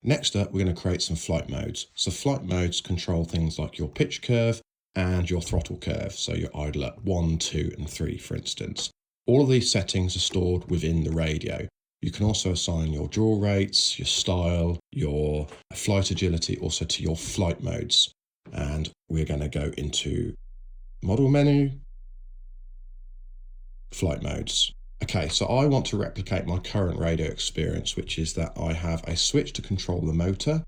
Next up, we're going to create some flight modes. So flight modes control things like your pitch curve and your throttle curve. So your idler 1, 2, and 3, for instance. All of these settings are stored within the radio. You can also assign your draw rates, your style, your flight agility also to your flight modes. And we're going to go into model menu, flight modes. Okay, so I want to replicate my current radio experience, which is that I have a switch to control the motor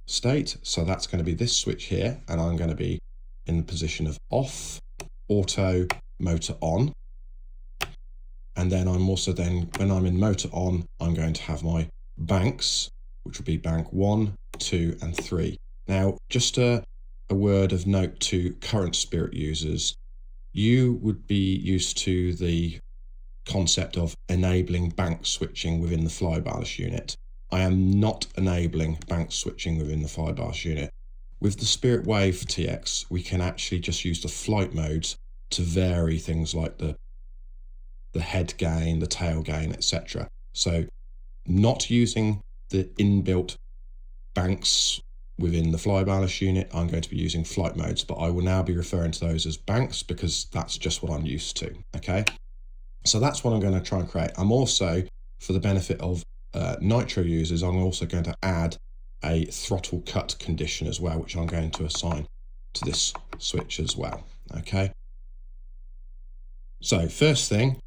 state. So that's going to be this switch here, and I'm going to be in the position of off, auto, motor on. And then I'm also when I'm in motor on, I'm going to have my banks, which will be bank 1, 2, and 3. Now, just a word of note to current Spirit users. You would be used to the concept of enabling bank switching within the flybarless unit. I am not enabling bank switching within the flybarless unit. With the Spirit Wave TX, we can actually just use the flight modes to vary things like the head gain, the tail gain, etc. So not using the inbuilt banks within the flybarless unit, I'm going to be using flight modes, but I will now be referring to those as banks because that's just what I'm used to, okay? So that's what I'm going to try and create. I'm also, for the benefit of nitro users, I'm also going to add a throttle cut condition as well, which I'm going to assign to this switch as well, okay? So first thing,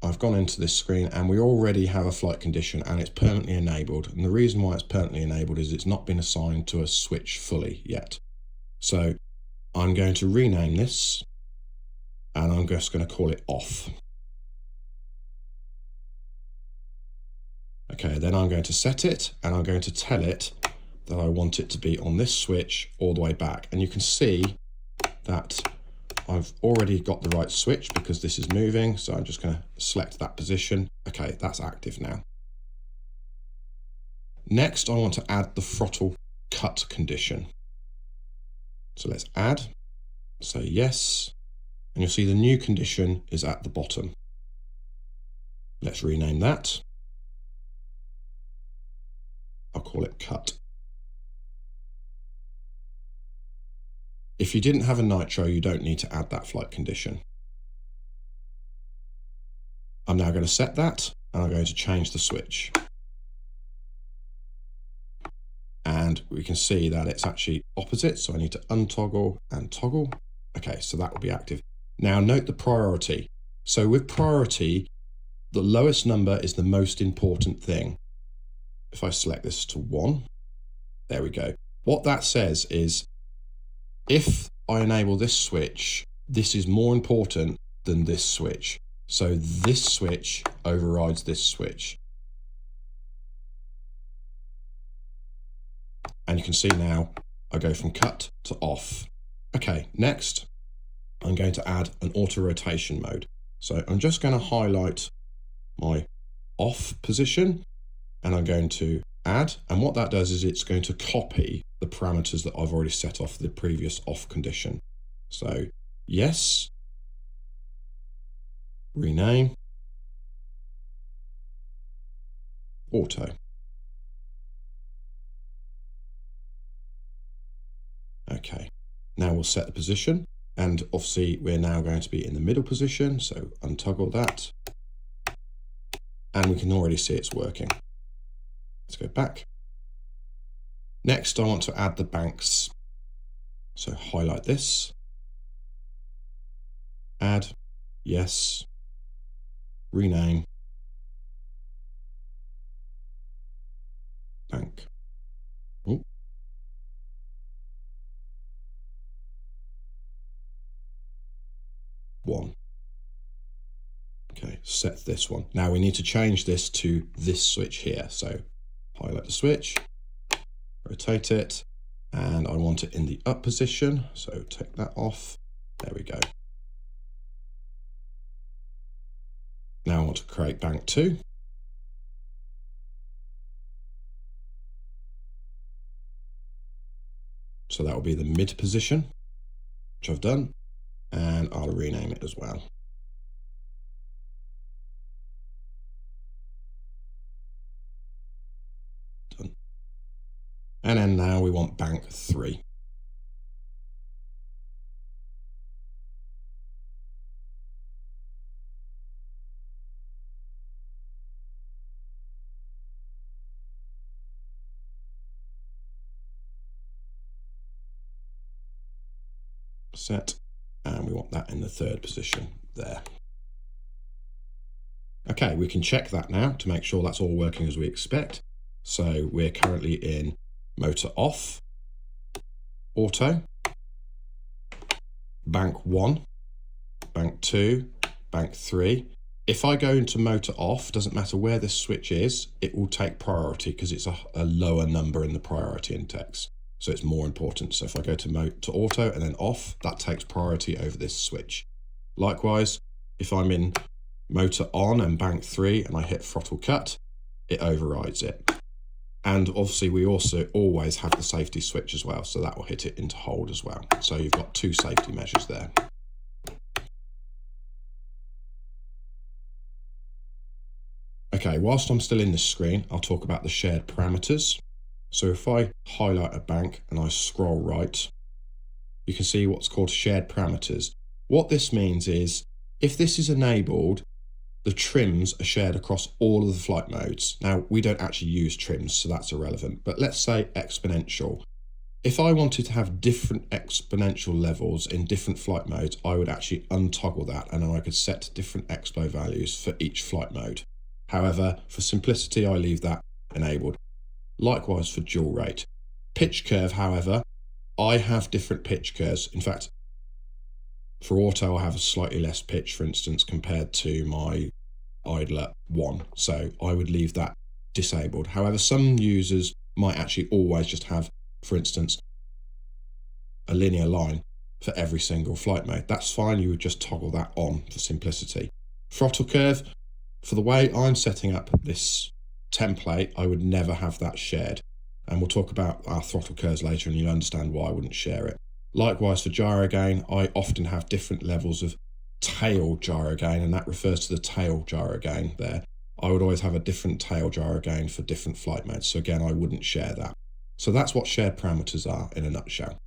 I've gone into this screen and we already have a flight condition and it's permanently enabled. And the reason why it's permanently enabled is it's not been assigned to a switch fully yet. So I'm going to rename this and I'm just going to call it off. Okay, then I'm going to set it and I'm going to tell it that I want it to be on this switch all the way back. And you can see that I've already got the right switch because this is moving. So I'm just going to select that position. Okay, that's active now. Next, I want to add the throttle cut condition. So let's add, say yes, and you'll see the new condition is at the bottom. Let's rename that. I'll call it cut. If you didn't have a nitro, you don't need to add that flight condition. I'm now going to set that and I'm going to change the switch. And we can see that it's actually opposite. So I need to untoggle and toggle. Okay, so that will be active. Now note the priority. So with priority, the lowest number is the most important thing. If I select this to 1, there we go. What that says is, if I enable this switch, this is more important than this switch. So this switch overrides this switch. And you can see now I go from cut to off. Okay, next I'm going to add an auto rotation mode. So I'm just going to highlight my off position and I'm going to add, and what that does is it's going to copy the parameters that I've already set off the previous off condition. So yes, rename, auto. Okay, now we'll set the position, and obviously we're now going to be in the middle position, so untoggle that, and we can already see it's working. Let's go back. Next, I want to add the banks. So highlight this, add, yes, rename, bank. Ooh. One. Okay, set this one. Now we need to change this to this switch here. So highlight the switch, rotate it, and I want it in the up position. So take that off. There we go. Now I want to create bank 2. So that will be the mid position, which I've done, and I'll rename it as well. Done. And then now we want bank 3. Set, and we want that in the 3rd position there. Okay, we can check that now to make sure that's all working as we expect. So we're currently in motor off, auto, bank 1, bank 2, bank 3. If I go into motor off, doesn't matter where this switch is, it will take priority because it's a lower number in the priority index. So it's more important. So if I go to auto and then off, that takes priority over this switch. Likewise, if I'm in motor on and bank 3 and I hit throttle cut, it overrides it. And obviously we also always have the safety switch as well, so that will hit it into hold as well. So you've got 2 safety measures there. Okay, whilst I'm still in this screen, I'll talk about the shared parameters. So if I highlight a bank and I scroll right, you can see what's called shared parameters. What this means is, if this is enabled, the trims are shared across all of the flight modes. Now, we don't actually use trims, so that's irrelevant, but let's say exponential. If I wanted to have different exponential levels in different flight modes, I would actually untoggle that, and then I could set different expo values for each flight mode. However, for simplicity, I leave that enabled. Likewise for dual rate. Pitch curve, however, I have different pitch curves. In fact, for auto, I have a slightly less pitch, for instance, compared to my idler 1. So I would leave that disabled. However, some users might actually always just have, for instance, a linear line for every single flight mode. That's fine. You would just toggle that on for simplicity. Throttle curve, for the way I'm setting up this template, I would never have that shared. And we'll talk about our throttle curves later and you'll understand why I wouldn't share it. Likewise for gyro gain, I often have different levels of tail gyro gain, and that refers to the tail gyro gain there. I would always have a different tail gyro gain for different flight modes. So again, I wouldn't share that. So that's what shared parameters are in a nutshell.